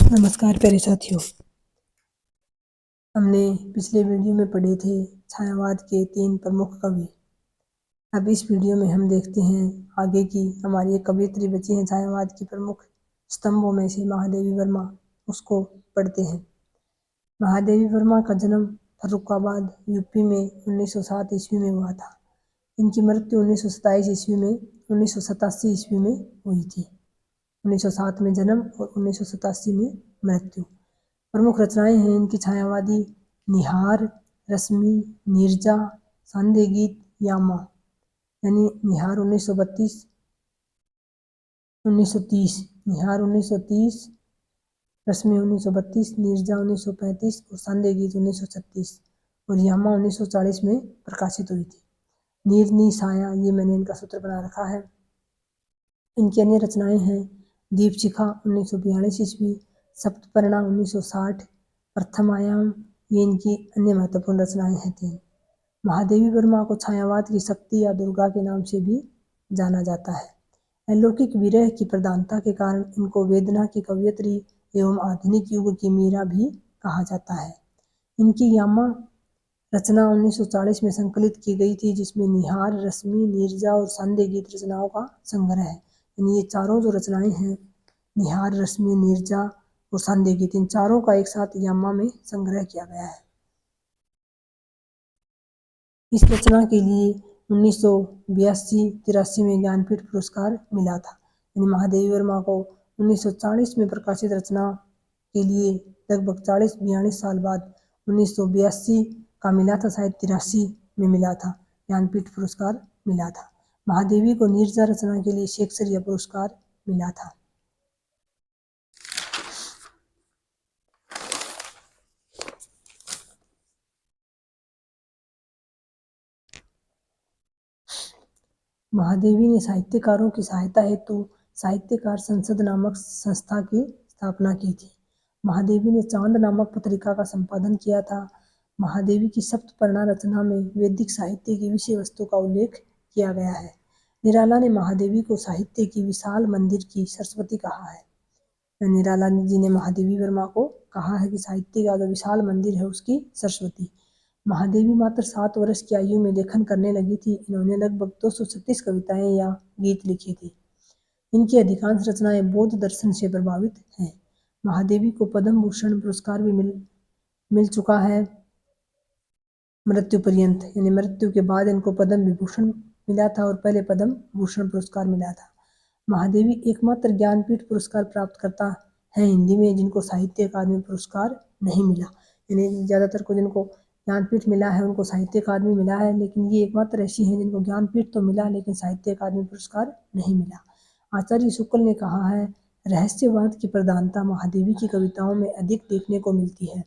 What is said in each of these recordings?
नमस्कार प्यारे साथियों। हमने पिछले वीडियो में पढ़े थे छायावाद के 3 प्रमुख कवि। अब इस वीडियो में हम देखते हैं आगे की हमारी एक कवयित्री बची हैं छायावाद की प्रमुख स्तंभों में से महादेवी वर्मा, उसको पढ़ते हैं। महादेवी वर्मा का जन्म फर्रुखाबाद यूपी में 1907 ईस्वी में हुआ था। इनकी मृत्यु 1927 ईस्वी में 1987 ईस्वी में हुई थी। 1907 में जन्म और 1987 में मृत्यु। प्रमुख रचनाएं हैं इनकी छायावादी निहार, रश्मि, नीरजा, सांध्य गीत, यामा। यानी निहार 1930, निहार 1930, रश्मि 1932, नीरजा 1935 और सांध्य गीत 1936 और यामा 1940 में प्रकाशित हुई थी। नीरनी साया, ये मैंने इनका सूत्र बना रखा है। इनकी अन्य रचनाएं हैं दीपशिखा 1942 ईस्वी, सप्तपर्णा 1960, प्रथम आयाम, ये इनकी अन्य महत्वपूर्ण रचनाएं हैं 3। महादेवी वर्मा को छायावाद की शक्ति या दुर्गा के नाम से भी जाना जाता है। अलौकिक विरह की प्रधानता के कारण इनको वेदना की कवयित्री एवं आधुनिक युग की मीरा भी कहा जाता है। इनकी यामा रचना 1940 में संकलित की गई थी, जिसमें निहार, रश्मि, नीरजा और सांध्य गीत रचनाओं का संग्रह है। यानी ये चारों जो रचनाएं हैं, निहार, रश्मि, नीरजा और सांध्य गीत, इन चारों का एक साथ यामा में संग्रह किया गया है। इस रचना के लिए 1982-83 में ज्ञानपीठ पुरस्कार मिला था। यानी महादेवी वर्मा को 1940 में प्रकाशित रचना के लिए लगभग 40-42 साल बाद 1982 का मिला था, शायद 83 में मिला था, ज्ञानपीठ पुरस्कार मिला था। महादेवी को नीरजा रचना के लिए शेक्सपियर पुरस्कार मिला था। महादेवी ने साहित्यकारों की सहायता हेतु साहित्यकार संसद नामक संस्था की स्थापना की थी। महादेवी ने चांद नामक पत्रिका का संपादन किया था। महादेवी की सप्तपर्णा रचना में वैदिक साहित्य की विषय वस्तु का उल्लेख किया गया है। निराला ने महादेवी को साहित्य की विशाल मंदिर की सरस्वती कहा है। निराला जी ने महादेवी वर्मा को कहा है कि साहित्य का जो विशाल मंदिर है उसकी सरस्वती। महादेवी मात्र 7 वर्ष की आयु में लेखन करने लगी थी। इन्होंने लगभग 236 कविताएं या गीत लिखे थे। इनकी अधिकांश रचनाएं बौद्ध दर्शन से प्रभावित हैं। महादेवी को पद्म भूषण पुरस्कार भी मिल चुका है मृत्यु पर्यंत। यानी मृत्यु के बाद इनको पद्म विभूषण मिला था और पहले पद्म भूषण पुरस्कार मिला था। महादेवी एकमात्र ज्ञानपीठ पुरस्कार प्राप्त करता है हिंदी में जिनको साहित्य अकादमी पुरस्कार नहीं मिला। यानी ज़्यादातर को जिनको ज्ञानपीठ मिला है उनको साहित्य अकादमी मिला है, लेकिन ये एकमात्र ऐसी हैं जिनको ज्ञानपीठ तो मिला लेकिन साहित्य अकादमी पुरस्कार नहीं मिला। आचार्य शुक्ल ने कहा है, रहस्यवाद की प्रधानता महादेवी की कविताओं में अधिक देखने को मिलती है,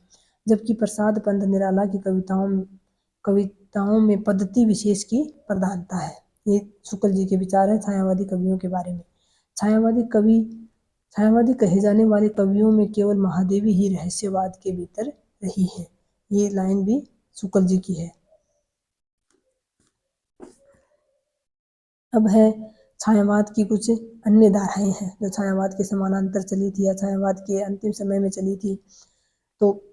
जबकि प्रसाद पंत निराला की कविताओं में पद्धति विशेष की प्रधानता है। ये शुक्ल जी के विचार हैं छायावादी कवियों के बारे में। छायावादी कहे जाने वाले कवियों में केवल महादेवी ही रहस्यवाद के भीतर रही है। ये लाइन भी शुक्ल जी की है। अब है छायावाद की कुछ अन्य धाराएं हैं जो छायावाद के समानांतर चली थी या छायावाद के अंतिम समय में चली थी। तो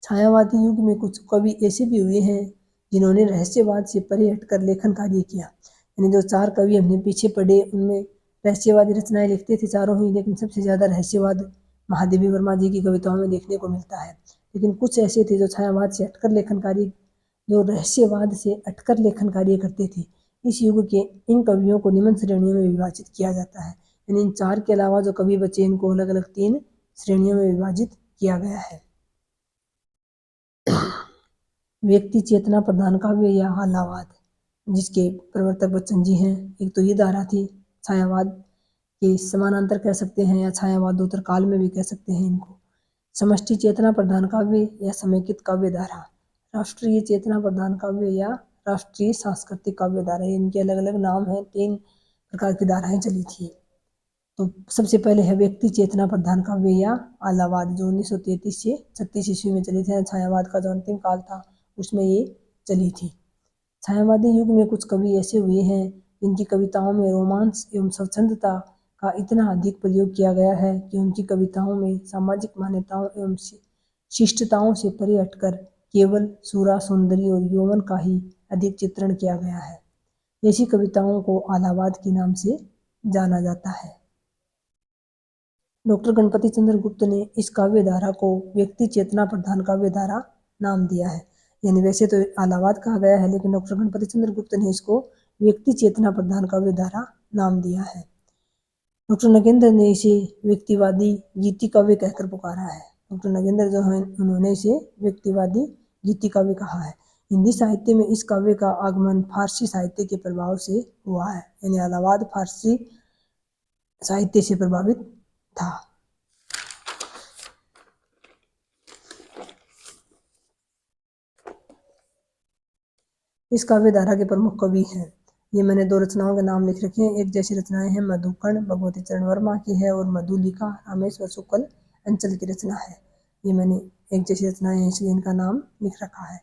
छायावादी युग में कुछ कवि ऐसे भी हुए हैं जिन्होंने रहस्यवाद से परे हटकर लेखन कार्य किया। यानी जो 4 कवि हमने पीछे पढ़े उनमें रहस्यवादी रचनाएं लिखते थे चारों ही, लेकिन सबसे ज़्यादा रहस्यवाद महादेवी वर्मा जी की कविताओं में देखने को मिलता है। लेकिन कुछ ऐसे थे जो छायावाद से हटकर लेखन कार्य, जो रहस्यवाद से हटकर लेखन कार्य करते थे। इस युग के इन कवियों को निम्न श्रेणियों में विभाजित किया जाता है। यानी इन 4 के अलावा जो कवि बचे इनको अलग अलग 3 श्रेणियों में विभाजित किया गया है। व्यक्ति चेतना प्रधान काव्य या आलावाद, जिसके प्रवर्तक बच्चन जी हैं। एक तो ये धारा थी, छायावाद के समानांतर कह सकते हैं या छायावादोत्तर काल में भी कह सकते हैं इनको। समष्टि चेतना प्रधान काव्य या समेकित काव्य धारा, राष्ट्रीय चेतना प्रधान काव्य या राष्ट्रीय सांस्कृतिक काव्य धारा, इनके अलग अलग नाम हैं। 3 प्रकार की धाराएं चली थी। तो सबसे पहले है व्यक्ति चेतना प्रधान काव्य या आलावाद, जो 1933 से 36 ईस्वी में चली थी। छायावाद का जो अंतिम काल था उसमें ये चली थी। छायावादी युग में कुछ कवि ऐसे हुए हैं जिनकी कविताओं में रोमांस एवं स्वच्छंदता का इतना अधिक प्रयोग किया गया है कि उनकी कविताओं में सामाजिक मान्यताओं एवं शिष्टताओं से परे हटकर केवल सूरा सौंदर्य और यौवन का ही अधिक चित्रण किया गया है। ऐसी कविताओं को आलावाद के नाम से जाना जाता है। डॉक्टर गणपति चंद्र गुप्त ने इस काव्य धारा को व्यक्ति चेतना प्रधान काव्य धारा नाम दिया है। यानी वैसे तो आलावाद कहा गया है, लेकिन डॉक्टर गणपति चंद्र गुप्त ने इसको व्यक्ति चेतना प्रधान काव्य धारा नाम दिया है। डॉक्टर नगेंद्र ने इसे व्यक्तिवादी गीति काव्य कहकर पुकारा है। डॉक्टर नगेंद्र जो है उन्होंने इसे व्यक्तिवादी गीति काव्य कहा है। हिंदी साहित्य में इस काव्य का आगमन फारसी साहित्य के प्रभाव से हुआ है। यानी आलावाद फारसी साहित्य से प्रभावित था। इस काव्य धारा के प्रमुख कवि हैं। ये मैंने दो रचनाओं के नाम लिख रखे हैं। एक जैसी रचनाएं हैं मधुकर्ण भगवती चरण वर्मा की है और मधुलिका रामेश्वर शुक्ल अंचल की रचना है। ये मैंने एक जैसी रचनाएं हैं इसलिए इनका नाम लिख रखा है।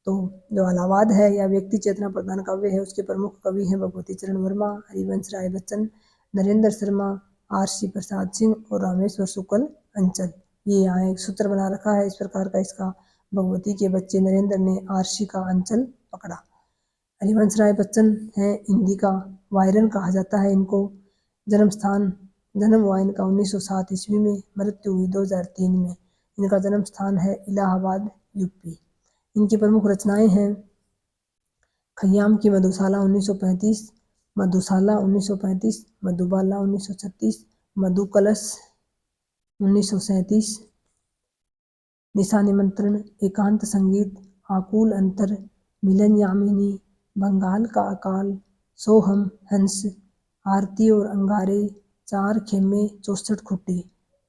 तो जो आलावाद है या व्यक्ति चेतना प्रधान काव्य है उसके प्रमुख कवि हैं भगवती चरण वर्मा, हरिवंश राय बच्चन, नरेंद्र शर्मा, आर.सी. प्रसाद सिंह और रामेश्वर शुक्ल अंचल। ये यहाँ एक सूत्र बना रखा है इस प्रकार का इसका। भगवती के बच्चे नरेंद्र ने आर.सी. का अंचल पकड़ा। हरिवंश राय बच्चन है हिंदी का वायरन कहा जाता है इनको। जन्म हुआ इनका 1907 ईस्वी में, मृत्यु हुई 2003 में। इनका जन्म स्थान है इलाहाबाद यूपी। इनकी प्रमुख रचनाएं हैं खयाम की मधुशाला 1935, मधुशाला 1935, मधुबाला 1936, मधुकलश 1937, निशा निमंत्रण, एकांत संगीत, आकुल अंतर, मिलन यामिनी, बंगाल का अकाल, सोहम, हंस, आरती और अंगारे, चार खेमे 64 खुट्टे,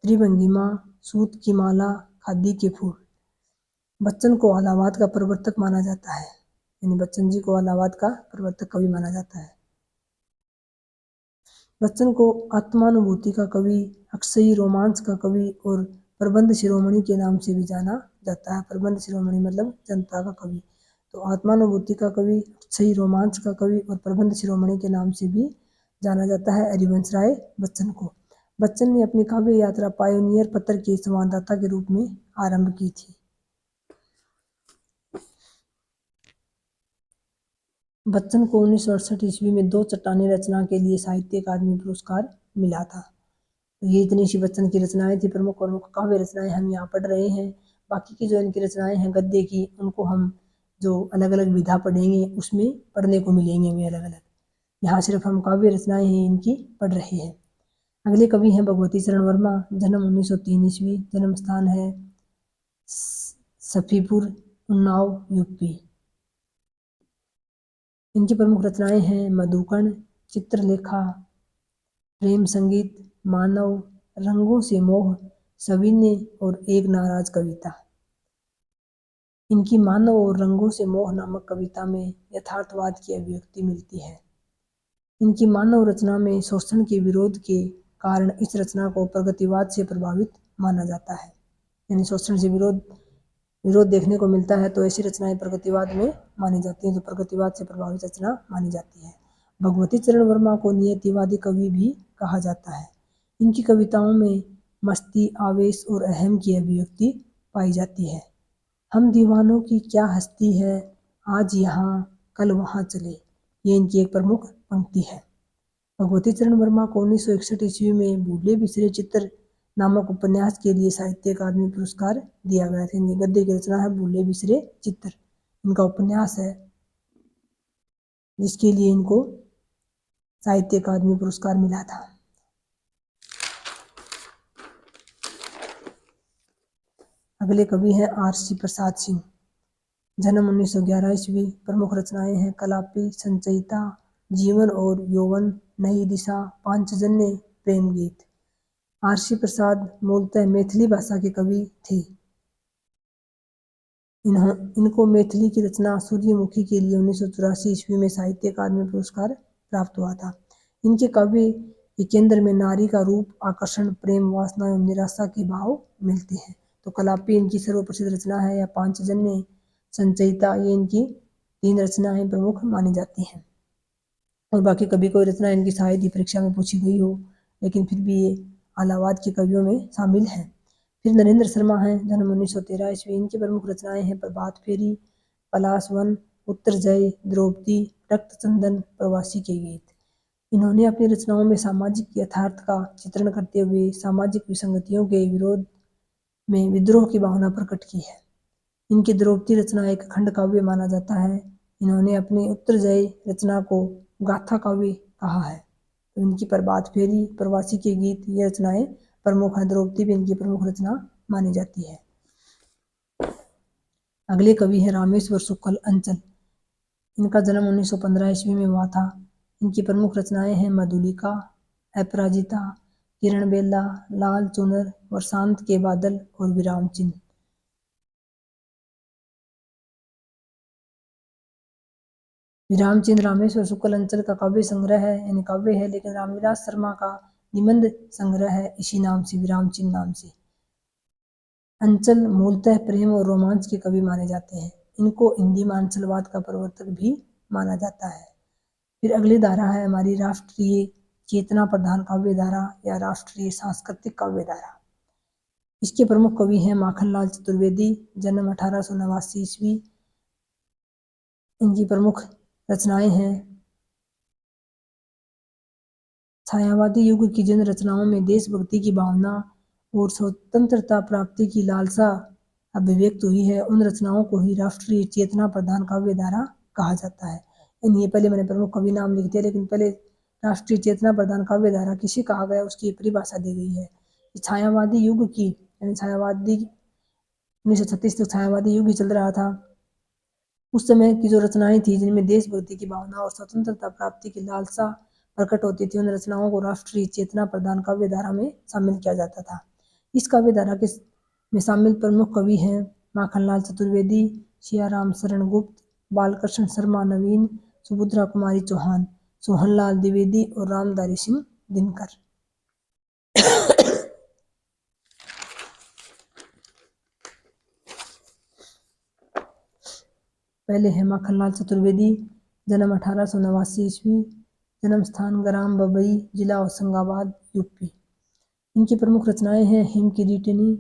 त्रिभंगिमा, सूत की माला, खादी के फूल। बच्चन को आलावाद का प्रवर्तक माना जाता है। यानी बच्चन जी को आलावाद का प्रवर्तक कवि माना जाता है। बच्चन को आत्मानुभूति का कवि, अक्षयी रोमांच का कवि और प्रबंध शिरोमणि के नाम से भी जाना जाता है। प्रबंध शिरोमणि मतलब जनता का कवि। तो आत्मानुभूति का कवि, अक्षयी रोमांच का कवि और प्रबंध शिरोमणि के नाम से भी जाना जाता है हरिवंश राय बच्चन को। बच्चन ने अपनी काव्य यात्रा पायोनियर पत्र के संवाददाता के रूप में आरंभ की थी। बच्चन को 1968 ईस्वी में 2 चट्टानी रचना के लिए साहित्य अकादमी पुरस्कार मिला था। तो ये इतनी सी बच्चन की रचनाएं थी। प्रमुख काव्य रचनाएं हम यहाँ पढ़ रहे हैं। बाकी की जो इनकी रचनाएं हैं गद्य की, उनको हम जो अलग अलग विधा पढ़ेंगे उसमें पढ़ने को मिलेंगे हमें अलग अलग। यहाँ सिर्फ हम काव्य रचनाएं हैं इनकी पढ़ रहे हैं। अगले कवि हैं भगवती चरण वर्मा। जन्म 1903 ईस्वी, जन्म स्थान है सफीपुर, उन्नाव, यूपी। इनकी प्रमुख रचनाएं हैं मधुकर्ण, चित्रलेखा, प्रेम संगीत, मानव, रंगों से मोह, सविनय और एक नाराज कविता। इनकी मानव और रंगों से मोह नामक कविता में यथार्थवाद की अभिव्यक्ति मिलती है। इनकी मानव रचना में शोषण के विरोध के कारण इस रचना को प्रगतिवाद से प्रभावित माना जाता है। यानी शोषण से विरोध देखने को मिलता है तो ऐसी रचनाएं प्रगतिवाद में मानी जाती हैं। तो प्रगतिवाद से प्रभावित रचना मानी जाती है। भगवती चरण वर्मा को नियतिवादी कवि भी कहा जाता है। इनकी कविताओं में मस्ती, आवेश और अहम की अभिव्यक्ति पाई जाती है। हम दीवानों की क्या हस्ती है, आज यहाँ कल वहाँ चले, ये इनकी एक प्रमुख पंक्ति है। भगवती चरण वर्मा को 1961 ईस्वी में भूले बिसरे चित्र नामक उपन्यास के लिए साहित्य अकादमी पुरस्कार दिया गया था। इनकी गद्य की रचना है भूले बिसरे चित्र। इनका उपन्यास है जिसके लिए इनको साहित्य अकादमी पुरस्कार मिला था। अगले कवि हैं आर.सी. प्रसाद सिंह। जन्म 1911 ईस्वी। प्रमुख रचनाएं हैं कलापी, संचयिता, जीवन और यौवन, नई दिशा, पांचजन्य, प्रेम गीत। आर.सी. प्रसाद मूलतः मैथिली भाषा के कवि थे। इनको मैथिली की रचना सूर्यमुखी के लिए 1984 ईस्वी में साहित्य अकादमी पुरस्कार प्राप्त हुआ था। इनके काव्य के केंद्र में नारी का रूप, आकर्षण, प्रेम, वासना एवं निराशा के भाव मिलते हैं। तो कलापी इनकी सर्वप्रसिद्ध रचना है या पांचजन्य, संचयिता, ये इनकी 3 रचनाएं प्रमुख मानी जाती हैं। और बाकी कभी कोई रचना इनकी शायद ही परीक्षा में पूछी गई हो लेकिन फिर भी ये अलाहाबाद के कवियों में शामिल हैं। फिर नरेंद्र शर्मा हैं, जन्म 1913 ईस्वी। इनकी प्रमुख रचनाएं हैं प्रभात फेरी, पलाश वन, उत्तर जय, द्रौपदी, रक्त चंदन, प्रवासी के गीत। इन्होंने अपनी रचनाओं में सामाजिक यथार्थ का चित्रण करते हुए सामाजिक विसंगतियों के विरोध में विद्रोह की भावना प्रकट की है। इनकी द्रौपदी रचना एक खंड काव्य माना जाता है। इन्होंने अपनी उत्तरजय रचना को गाथा काव्य कहा है। तो इनकी प्रभात फेरी, प्रवासी के गीत, ये रचनाएं प्रमुख हैं। द्रौपदी भी इनकी प्रमुख रचना मानी जाती है। अगले कवि हैं रामेश्वर शुक्ल अंचल। इनका जन्म 1915 ईस्वी में हुआ था। इनकी प्रमुख रचनाएं हैं मधुलिका, अपराजिता, किरण बेला, लाल चुनर, वर्षांत के बादल और विराम चिन्ह। विराम चिन्ह रामेश्वर शुक्ल अंचल का काव्य संग्रह है, यानी काव्य है, लेकिन रामविलास शर्मा का निबंध संग्रह है इसी नाम से, विराम चिन्ह नाम से। अंचल मूलतः प्रेम और रोमांच के कवि माने जाते हैं। इनको हिंदी में अंचलवाद का प्रवर्तक भी माना जाता है। फिर अगली धारा है हमारी राष्ट्रीय चेतना प्रधान काव्य धारा या राष्ट्रीय सांस्कृतिक काव्य धारा। इसके प्रमुख कवि हैं माखनलाल चतुर्वेदी, जन्म 1889 ईस्वी। इनकी प्रमुख रचनाएं हैं छायावादी युग की जिन रचनाओं में देशभक्ति की भावना और स्वतंत्रता प्राप्ति की लालसा अभिव्यक्त हुई है, उन रचनाओं को ही राष्ट्रीय चेतना प्रधान काव्य धारा कहा जाता है। ये पहले मैंने प्रमुख कवि नाम लिख दिया, लेकिन पहले राष्ट्रीय चेतना प्रधान काव्य धारा किसे कहा गया उसकी परिभाषा दी गई है। छायावादी युग की, यानी छायावादी 1936 तक छायावादी युग ही चल रहा था। उस समय की जो रचनाएं थी जिनमें देशभक्ति की भावना और स्वतंत्रता प्राप्ति की लालसा प्रकट होती थी, उन रचनाओं को राष्ट्रीय चेतना प्रधान काव्य धारा में शामिल किया जाता था। इस काव्य धारा के में शामिल प्रमुख कवि हैं माखनलाल चतुर्वेदी, सियाराम शरण गुप्त, बालकृष्ण शर्मा नवीन, सुभद्रा कुमारी चौहान, सोहनलाल द्विवेदी और रामधारी सिंह दिनकर। पहले है माखनलाल चतुर्वेदी, जन्म 1889 ईस्वी। जन्म स्थान ग्राम बबई, जिला होशंगाबाद, यूपी। इनकी प्रमुख रचनाएं हैं हिम किरीटिनी,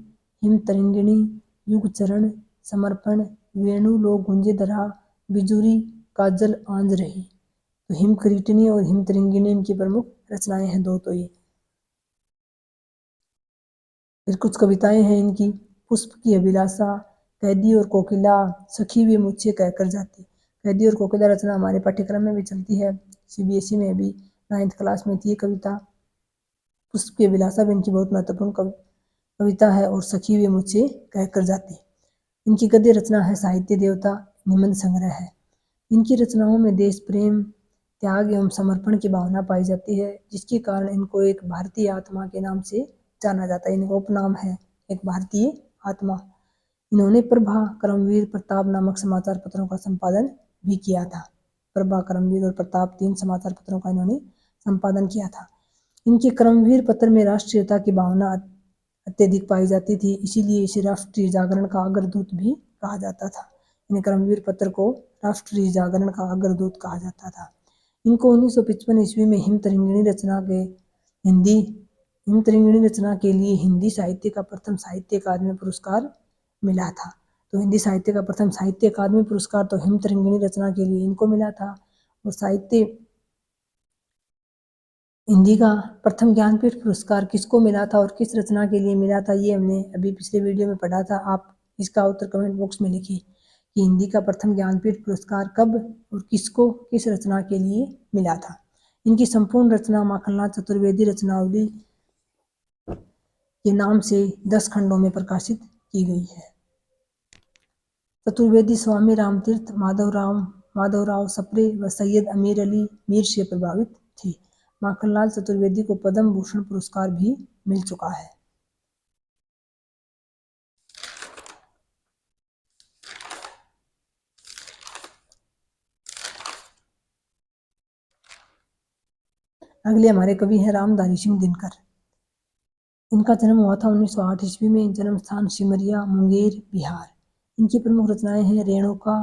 हिम तरिंगिणी, युग चरण, समर्पण, वेणु लोग गुंजे धरा, बिजुरी, काजल आंज रही। तो हिम किरीटिनी और हिम तरिंगिणी इनकी प्रमुख रचनाएं हैं दो। तो ये फिर कुछ कविताएं हैं इनकी, पुष्प की अभिलाषा, कैदी और कोकिला, सखी भी मुझसे कहकर जाती। कैदी और कोकिला रचना हमारे पाठ्यक्रम में भी चलती है, सीबीएसई में भी 9th क्लास में थी ये कविता। पुष्प की अभिलाषा भी इनकी बहुत महत्वपूर्ण कविता है और सखी भी मुझसे कहकर जाती। इनकी गद्य रचना है साहित्य देवता, निबंध संग्रह है। इनकी रचनाओं में देश प्रेम, त्याग एवं समर्पण की भावना पाई जाती है, जिसके कारण इनको एक भारतीय आत्मा के नाम से जाना जाता है। इनका उपनाम है एक भारतीय आत्मा। इन्होंने प्रभा, कर्मवीर, प्रताप नामक समाचार पत्रों का संपादन भी किया था। प्रभा, कर्मवीर और प्रताप 3 समाचार पत्रों का इन्होंने संपादन किया था। इनके कर्मवीर पत्र में राष्ट्रीयता की भावना अत्यधिक पाई जाती थी, इसीलिए इसे राष्ट्रीय जागरण का अग्रदूत भी कहा जाता था। इन कर्मवीर पत्र को राष्ट्रीय जागरण का अग्रदूत कहा जाता था। इनको 1955 ईस्वी में हिम तरिंगिणी रचना के लिए हिंदी साहित्य का प्रथम साहित्य अकादमी पुरस्कार मिला था। तो हिंदी साहित्य का प्रथम साहित्य अकादमी पुरस्कार तो हिम तरिंगिणी रचना के लिए इनको मिला था। और साहित्य हिंदी का प्रथम ज्ञानपीठ पुरस्कार किसको मिला था और किस रचना के लिए मिला था, ये हमने अभी पिछले वीडियो में पढ़ा था। आप इसका उत्तर कमेंट बॉक्स में लिखिए कि हिंदी का प्रथम ज्ञानपीठ पुरस्कार कब और किसको किस रचना के लिए मिला था। इनकी संपूर्ण रचना माखनलाल चतुर्वेदी रचनावली के नाम से 10 खंडों में प्रकाशित की गई है। चतुर्वेदी स्वामी रामतीर्थ, माधवराव सप्रे व सैयद अमीर अली मीर से प्रभावित थे। माखनलाल चतुर्वेदी को पद्म भूषण पुरस्कार भी मिल चुका है। अगले हमारे कवि हैं रामधारी सिंह दिनकर। इनका जन्म हुआ था 1908 ईस्वी में। जन्म स्थान सिमरिया, मुंगेर, बिहार। इनकी प्रमुख रचनाएं हैं रेणुका,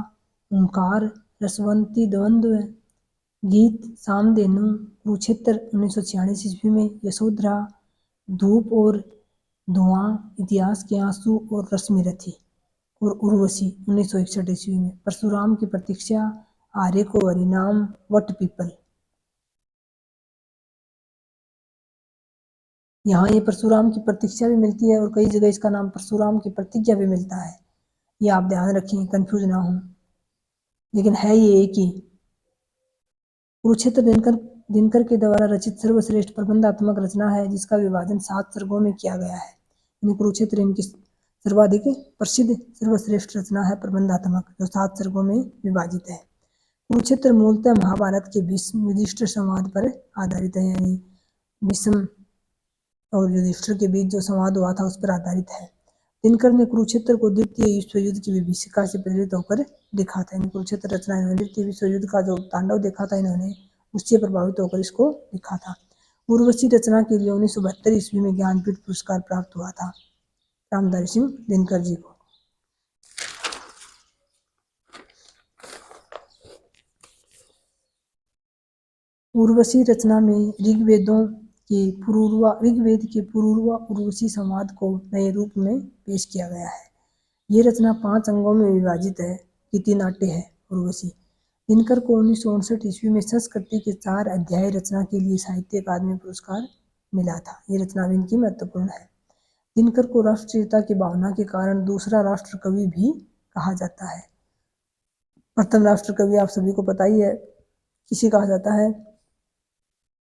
ओंकार, रसवंती द्वंद्व, गीत सामधेनु, कुरुक्षेत्र 1946 ईस्वी में, यशोधरा, धूप और धुआं, इतिहास के आंसू और रश्मि रथी, और उर्वशी 1961 ईस्वी में, परशुराम की प्रतीक्षा, आर्य को हरिनाम, वट पीपल। यहाँ ये परशुराम की प्रतीक्षा भी मिलती है और कई जगह इसका नाम परशुराम की प्रतिज्ञा भी मिलता है। ये आप ध्यान रखें, कंफ्यूज ना हो, लेकिन है ये एक ही। कुरुक्षेत्र दिनकर के द्वारा रचित सर्वश्रेष्ठ प्रबंधात्मक रचना है, जिसका विभाजन 7 सर्गों में किया गया है। कुरुक्षेत्र इनकी सर्वाधिक प्रसिद्ध सर्वश्रेष्ठ रचना है प्रबंधात्मक, जो 7 सर्गों में विभाजित है। कुरुक्षेत्र मूलतः महाभारत के भीष्म युधिष्ठिर संवाद पर आधारित है, यानी भीष्म और युधिष्ठिर के बीच जो संवाद हुआ था उस पर आधारित है। दिनकर ने कुरुक्षेत्र को द्वितीय विश्व युद्ध की विभीषिका से प्रेरित होकर लिखा था। कुरुक्षेत्र रचना इन्होंने द्वितीय विश्व युद्ध का जो तांडव देखा था इन्होंने, उससे प्रभावित होकर इसको लिखा था। उर्वशी रचना के लिए 1972 ईस्वी में ज्ञानपीठ पुरस्कार प्राप्त हुआ था रामधारी सिंह दिनकर जी को। उर्वशी रचना में ऋग्वेद के पूर्व उर्वशी संवाद को नए रूप में पेश किया गया है। ये रचना 5 अंगों में विभाजित है। गीति नाट्य है उर्वशी। दिनकर को 1959 ईस्वी में संस्कृति के 4 अध्याय रचना के लिए साहित्य अकादमी पुरस्कार मिला था। ये रचना भी इनकी महत्वपूर्ण है। दिनकर को राष्ट्रीयता की भावना के कारण दूसरा राष्ट्र कवि भी कहा जाता है। प्रथम राष्ट्र कवि आप सभी को पता ही है किसे कहा जाता है।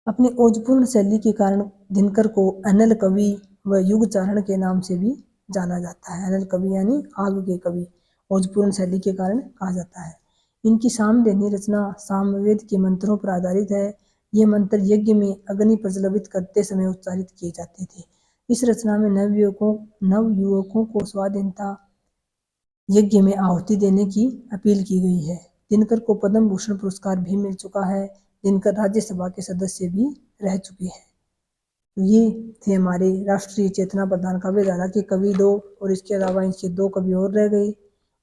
अपने ओजपूर्ण शैली के कारण दिनकर को अनल कवि व युगचारण के नाम से भी जाना जाता है। अनल कवि यानी आग के कवि, ओजपूर्ण शैली के कारण कहा जाता है। इनकी सामधेनी रचना सामवेद के मंत्रों पर आधारित है। ये मंत्र यज्ञ में अग्नि प्रज्वलित करते समय उच्चारित किए जाते थे। इस रचना में नवयुवकों को स्वाधीनता यज्ञ में आहुति देने की अपील की गई है। दिनकर को पद्म भूषण पुरस्कार भी मिल चुका है। दिनकर राज्यसभा के सदस्य भी रह चुके हैं। तो ये थे हमारे राष्ट्रीय चेतना प्रदान काव्य धारा के कवि 2, और इसके अलावा इनके 2 कवि और रह गए,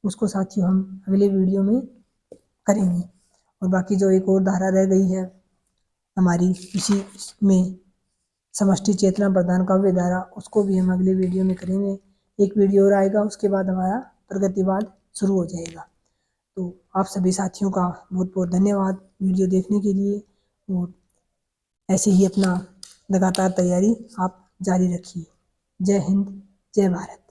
उसको साथियों हम अगले वीडियो में करेंगे। और बाकी जो एक और धारा रह गई है हमारी इसी में समष्टि चेतना प्रदान काव्य धारा, उसको भी हम अगले वीडियो में करेंगे। एक वीडियो और आएगा, उसके बाद हमारा प्रगतिवाद शुरू हो जाएगा। तो आप सभी साथियों का बहुत बहुत धन्यवाद वीडियो देखने के लिए, और ऐसे ही अपना लगातार तैयारी आप जारी रखिए। जय हिंद, जय भारत।